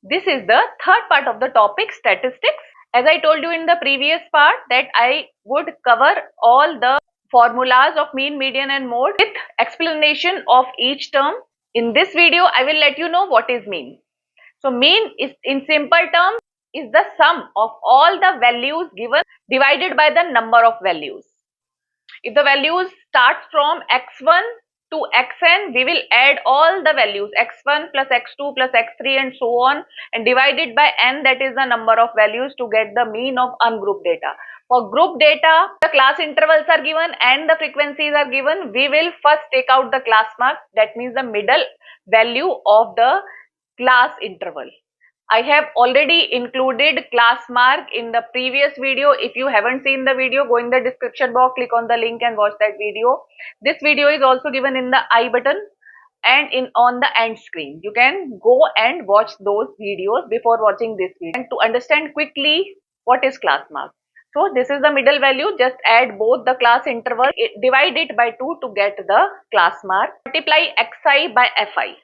This is the third part of the topic, statistics. As I told you in the previous part that I would cover all the formulas of mean, median and mode with explanation of each term. In this video, I will let you know what is mean. So mean is, in simple terms, is the sum of all the values given divided by the number of values. If the values start from x1 to xn, we will add all the values x1 plus x2 plus x3 and so on and divide it by n, that is the number of values, to get the mean of ungrouped data. For group data, the class intervals are given and the frequencies are given. We will first take out the class mark, that means the middle value of the class interval. I have already included class mark in the previous video. If you haven't seen the video, go in the description box, click on the link and watch that video. This video is also given in the I button and on the end screen. You can go and watch those videos before watching this video. And to understand quickly what is class mark. So this is the middle value. Just add both the class interval, divide it by 2 to get the class mark. Multiply xi by fi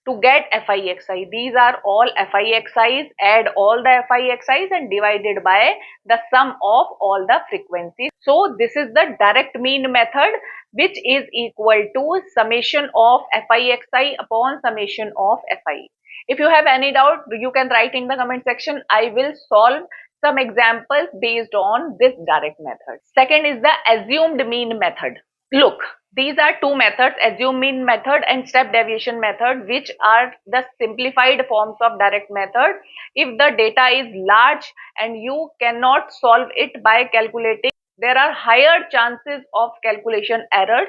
to get FIXI. These are all FIXIs. Add all the FIXIs and divided by the sum of all the frequencies. So this is the direct mean method, which is equal to summation of FIXI upon summation of FI. If you have any doubt, you can write in the comment section. I will solve some examples based on this direct method. Second is the assumed mean method. Look, these are two methods, assumed mean method and step deviation method, which are the simplified forms of direct method. If the data is large and you cannot solve it by calculating, there are higher chances of calculation errors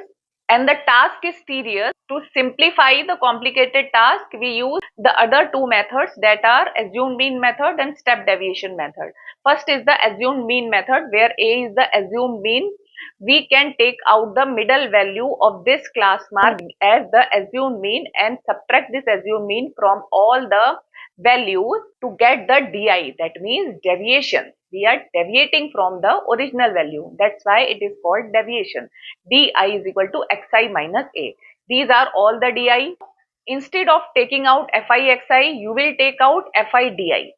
and the task is tedious. To simplify the complicated task, we use the other two methods, that are assumed mean method and step deviation method. First is the assumed mean method, where A is the assumed mean. We can take out the middle value of this class mark as the assumed mean and subtract this assumed mean from all the values to get the DI, that means deviation. We are deviating from the original value. That's why it is called deviation. DI is equal to xi minus A. These are all the DI. Instead of taking out FIXI, you will take out FIDI.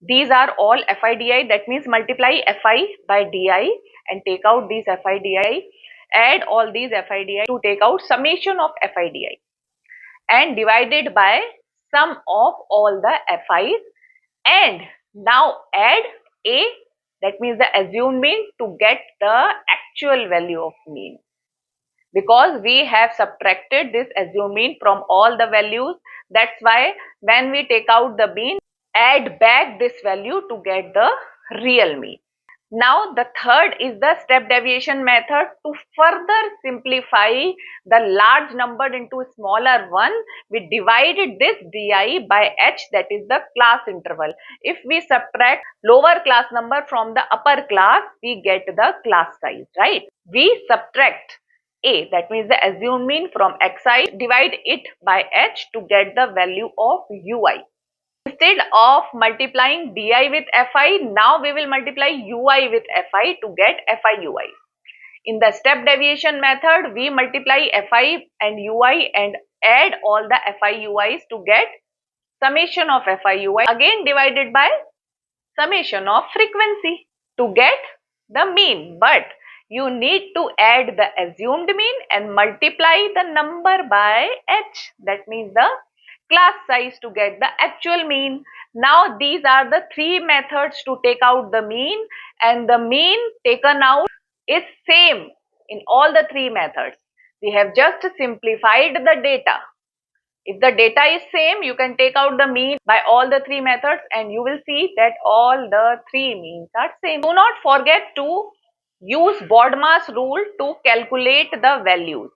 These are all FIDI, that means multiply FI by DI and take out these FIDI. Add all these FIDI to take out summation of FIDI and divide it by sum of all the FIs, and now add A, that means the assumed mean, to get the actual value of mean. Because we have subtracted this assumed mean from all the values, that's why when we take out the mean, add back this value to get the real mean. Now the third is the step deviation method. To further simplify the large number into a smaller one, we divided this DI by H, that is the class interval. If we subtract lower class number from the upper class, we get the class size, right? We subtract A, that means the assumed mean, from Xi, divide it by H to get the value of Ui. Instead of multiplying DI with FI, now we will multiply UI with FI to get FIUI. In the step deviation method, we multiply FI and UI and add all the FIUIs to get summation of FIUI, again divided by summation of frequency to get the mean. But you need to add the assumed mean and multiply the number by H, that means the class size, to get the actual mean. Now these are the three methods to take out the mean, and the mean taken out is same in all the three methods. We have just simplified the data. If the data is same, you can take out the mean by all the three methods and you will see that all the three means are same. Do not forget to use BODMAS rule to calculate the values.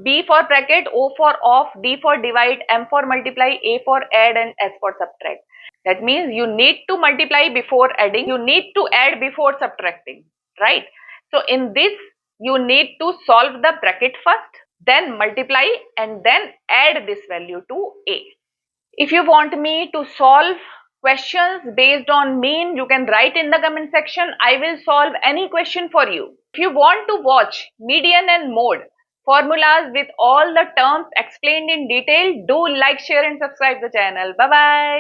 B for bracket, O for off, D for divide, M for multiply, A for add and S for subtract. That means you need to multiply before adding, you need to add before subtracting, right? So in this, you need to solve the bracket first, then multiply and then add this value to A. If you want me to solve questions based on mean, you can write in the comment section. I will solve any question for you. If you want to watch median and mode formulas with all the terms explained in detail, do like, share and subscribe the channel. Bye bye.